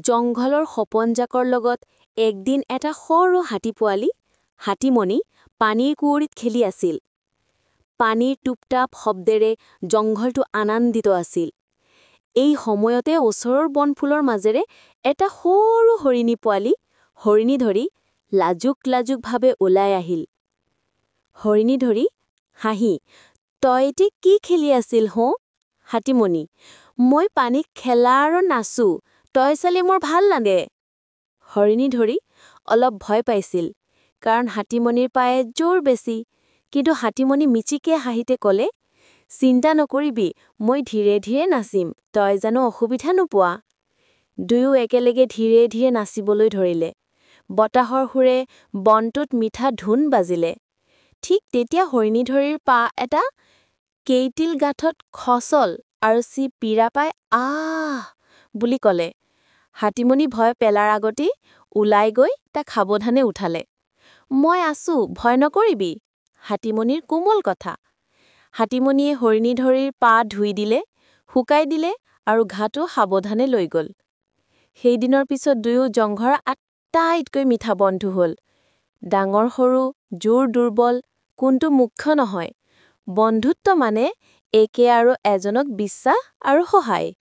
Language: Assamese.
জংঘলৰ সপনজাকৰ লগত একদিন এটা সৰু হাতী পোৱালি, হাতীমণি, পানীৰ কুঁৱৰীত খেলি আছিল। পানীৰ টুপটাপ শব্দেৰে জংঘলটো আনন্দিত আছিল। এই সময়তে ওচৰৰ বনফুলৰ মাজেৰে এটা সৰু হৰিণী পোৱালি, হৰিণী ধৰি লাজুক-লাজুকভাৱে ওলাই আহিল। হৰিণী ধৰি হাঁহি, "তই এতিয়া কি খেলি আছিল হো?" হাতীমণি, "মই পানীত খেলা আৰু নাচো, তই চালে মোৰ ভাল লাগে।" হৰিণী ধৰি অলপ ভয় পাইছিল, কাৰণ হাতীমণিৰ পায়ে জোৰ বেছি। কিন্তু হাতীমণি মিচিকে হাঁহিতে ক'লে, "চিন্তা নকৰিবি, মই ধীৰে ধীৰে নাচিম, তই জানো অসুবিধা নোপোৱা?" দুয়ো একেলগে ধীৰে ধীৰে নাচিবলৈ ধৰিলে। বতাহৰ সুৰে বনটোত মিঠা ধুন বাজিলে। ঠিক তেতিয়া হৰিণীধৰীৰ পা এটা কেইটিল গাঁঠত খচল আৰু সি পীড়া পাই "আহ" বুলি ক'লে। হাতীমণি ভয় পেলাৰ আগতেই ওলাই গৈ তাক সাৱধানে উঠালে। "মই আছো, ভয় নকৰিবি।" হাতীমণিৰ কোমল কথা। হাতীমণিয়ে হৰিণীধৰীৰ পা ধুই দিলে, শুকাই দিলে আৰু ঘাটো সাৱধানে লৈ গ'ল। সেইদিনৰ পিছত দুয়ো জংঘলৰ আটাইতকৈ মিঠা বন্ধু হ'ল। ডাঙৰ সৰু, জোৰ দুৰ্বল কোনটো মুখ্য নহয়। বন্ধুত্ব মানে একে আৰু এজনক বিশ্বাস আৰু সহায়।